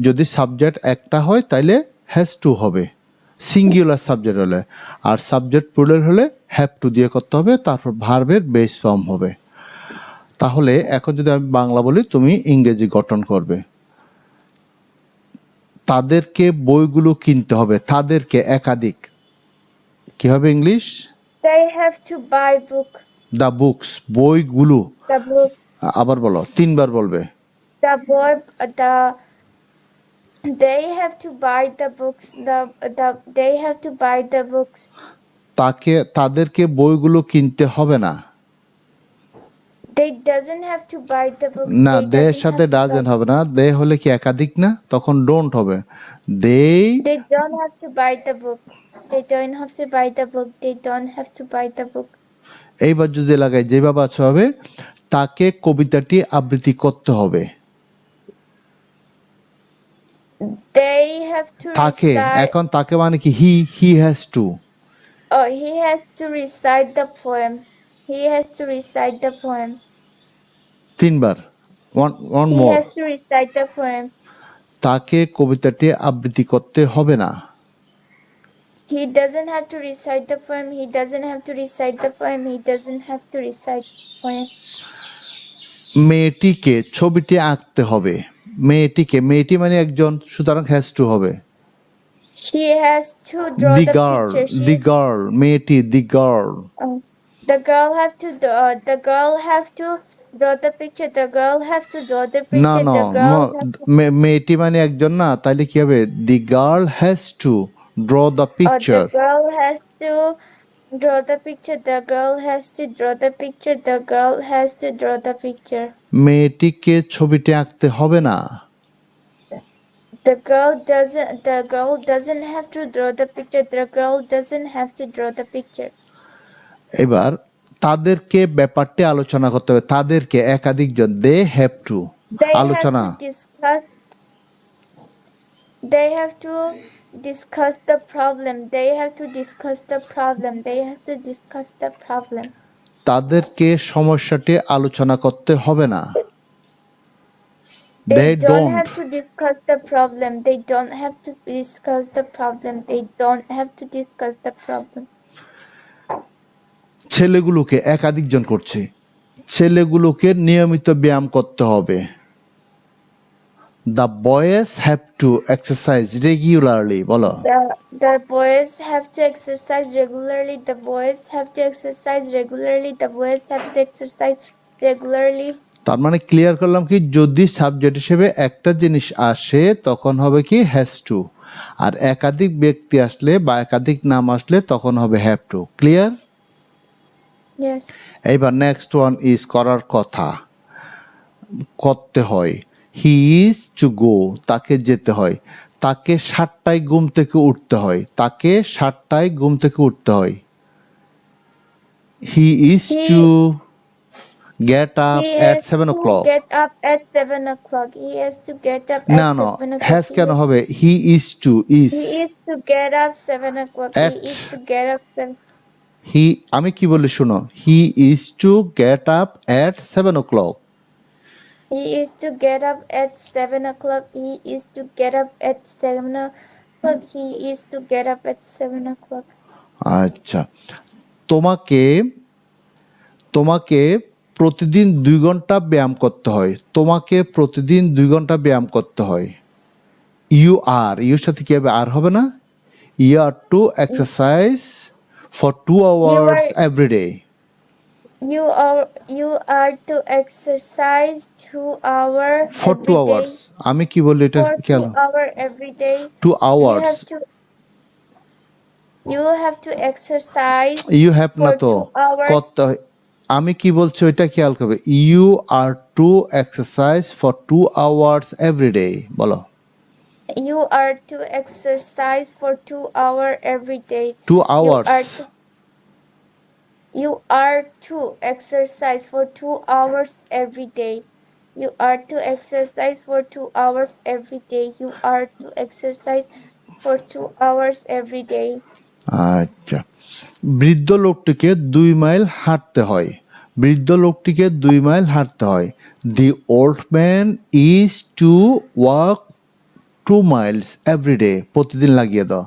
যদি সাবজেক্ট একটা হয় তাহলে হ্যাজ টু হবে, সিঙ্গুলার সাবজেক্ট হলে। আর সাবজেক্ট প্লুরাল হলে হ্যাভ টু দিয়ে করতে হবে, তারপর ভার্বের বেস ফর্ম হবে। তাহলে এখন যদি আমি বাংলা বলি, তুমি ইংরেজি গঠন করবে। তাদেরকে বইগুলো কিনতে হবে, তাদেরকে একাধিক, কি হবে English? They have to buy book. The books, বইগুলো। The book. আবার বলো, 3বার বলবে। The boy. They have to buy the books. They have to buy the books. তাদেরকে বইগুলো কিনতে হবে না। They doesn't have to buy the books. না, They দে এর doesn't সাথে have to ডাজেন্ট buy- হবে না, দে হলে কি একাধিক না, তখন ডোন্ট হবে। দে They don't have to buy the book. They don't have to buy the book. They don't have to buy the book. এইবার যদি লাগাই যেভাবে আছে হবে, তাকে কবিতাটি আবৃত্তি করতে হবে। They have to তাকে, recite. এখন তাকে মানে কি, he has to. Oh, he has to recite the poem. He has to recite the poem. 3বার, one He more. has to recite the poem. তাকে কবিতাটি আবৃত্তি করতে হবে না। He doesn't have to recite the poem. He doesn't have to recite the poem. He doesn't have to recite the poem. মেয়েটিকে ছবিটি আঁকতে হবে। মেয়েটি মানে একজন, সুতরাং হ্যাজ টু হবে। She has to draw the the girl, picture. The girl, মেয়েটি, the girl. The girl have to draw the picture. The girl have to draw the না picture. না, The girl have to, মেয়েটি মানে একজন না, তাহলে কি হবে? The girl has to draw the picture. the girl has to draw the picture. The girl has to draw the picture. The girl has to draw the picture. মেয়েটিকে ছবিটি আঁকতে হবে না। The girl doesn't have to draw the picture. The girl doesn't have to draw the picture. এবার তাদেরকে ব্যাপারটি আলোচনা করতে হবে। তাদেরকে একাধিকজন, দে হ্যাভ টু আলোচনা। They have to discuss the problem. They have to discuss the problem. They have to discuss the problem. তাদেরকে সমস্যাটি আলোচনা করতে হবে না। They don't don't have to discuss the problem. They don't have to discuss the problem. They don't have to discuss the problem. ছেলেগুলোকে একাধিকজন করছে, ছেলেগুলোকে নিয়মিত ব্যায়াম করতে হবে। The boys have to exercise regularly, বলো। The boys have to exercise regularly. The boys have to exercise regularly. The boys have to exercise regularly. তার মানে ক্লিয়ার করলাম কি, যদি সাবজেক্ট হিসেবে একটা জিনিস আসে তখন হবে কি হ্যাজ টু, আর একাধিক ব্যক্তি আসলে বা একাধিক নাম আসলে তখন হবে হ্যাভ টু। ক্লিয়ার? Yes. এইবার নেক্সট ওয়ান ইজ করার কথা, করতে হয়। হি ইজ টু গো, তাকে যেতে হয়। তাকে 7টায় ঘুম থেকে উঠতে হয়। তাকে 7টায় ঘুম থেকে উঠতে হয়। He is to get up at 7 o'clock. Get up at 7 o'clock. He has to get up না at না, 7 o'clock. হ্যাজ কেন হবে? He is to, is. He is to get up 7 o'clock. At. He is to get up 7. হি, আমি কি বলি শুনো, হি is to get up at 7 o'clock. He is to get up at 7 o'clock. He is to get up at 7 o'clock. He is to get up at 7 o'clock. আচ্ছা, তোমাকে প্রতিদিন 2 ঘন্টা ব্যায়াম করতে হয়। তোমাকে প্রতিদিন 2 ঘন্টা ব্যায়াম করতে হয়। ইউর সাথে কি হবে? আর হবে না? You are to exercise for 2 hours every day. You are to exercise 2 hours For 2 every hours. day. আমি কি বলি এটা For খেয়াল? 2 hours every day. 2 hours. You have to exercise you have না for তো 2 hours. করতে হয়। আমি কি বলছি ওইটা খেয়াল করবে। You are to exercise for 2 hours every day, বলো। You are to exercise for 2 hours every day. 2 hours. You are to exercise for 2 hours every day. You are to exercise for 2 hours every day. You are to exercise for 2 hours every day. আচ্ছা, বৃদ্ধ লোকটিকে 2 mile হাঁটতে হয়। বৃদ্ধ লোকটিকে 2 mile হাঁটতে হয়। The old man is to walk 2 miles every day, প্রতিদিন লাগিয়ে দাও।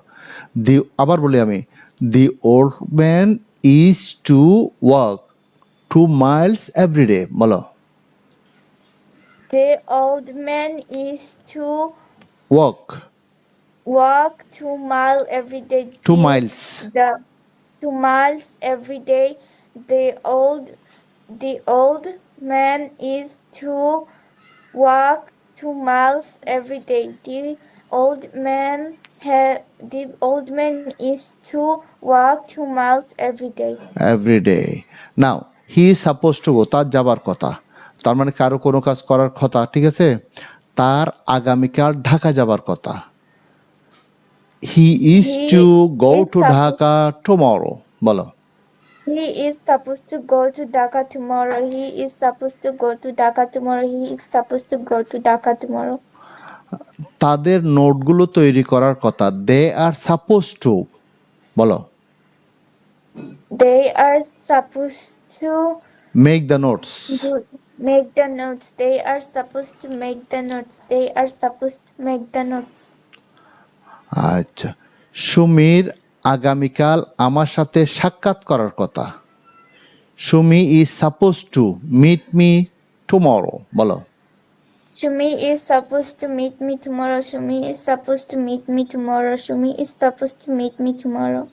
আবার বলি আমি, the old man is to walk 2 miles every day, বলো। The old man is to walk walk 2 miles every day. 2 miles The 2 miles every day. The old man is to walk 2 miles every day. The old man is to walk 2 miles every day. every day. Now he is supposed to go, তার যাবার কথা, তার মানে কারো কোনো কাজ করার কথা, ঠিক আছে। তার আগামীকাল ঢাকা যাবার কথা, he is He to go is to supposed- Dhaka tomorrow, বলো। He is supposed to go to Dhaka tomorrow. He is supposed to go to Dhaka tomorrow. He is supposed to go to Dhaka tomorrow. তাদের নোটগুলো তৈরি করার কথা, দে are suppose two, বলো। They are supposed to make the notes, make the notes. They are supposed to make the notes. They are supposed to make the notes. আচ্ছা। সুমির আগামীকাল আমার সাথে সাক্ষাৎ করার কথা, Shumi is supposed to meet me tomorrow, বলো। Shumi is supposed to meet me tomorrow. Shumi is supposed to meet me tomorrow. Shumi is supposed to meet me tomorrow.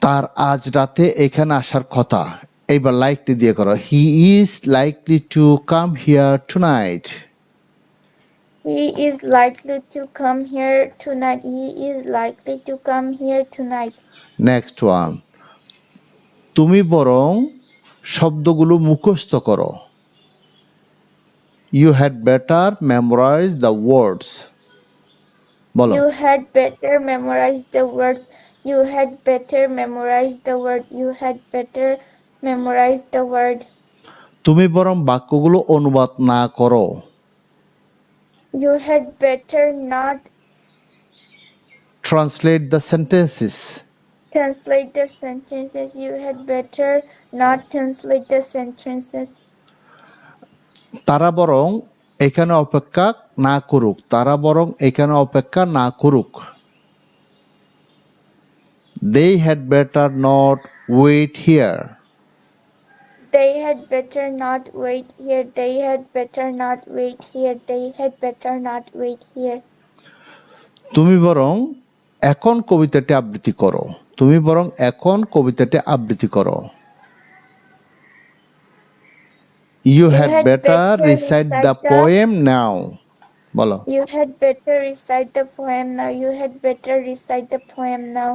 তার আজ রাতে এখানে আসার কথা, এইবার লাইকলি দিয়ে করো, he is likely to come here tonight. He is likely to come here tonight. He is likely to come here tonight. Next one, তুমি বরং শব্দগুলো মুখস্থ করো, you had better memorise the words, বলো। You had better memorize the words. You had better memorize the word. You had better memorize the word. তুমি বরং বাক্যগুলো অনুবাদ না করো, You had better not translate the sentences, translate the sentences. You had better not translate the sentences. তারা বরং এখানে অপেক্ষা না করুক, তারা বরং এখানে অপেক্ষা না করুক। They had better not wait here. They had better not wait here. They had better not wait here. They had better not wait here. তুমি বরং এখন কবিতাটি আবৃত্তি করো, তুমি বরং এখন কবিতাটি আবৃত্তি করো। You had better recite the poem now, বলো। You had better recite the poem now. You had better recite the poem now.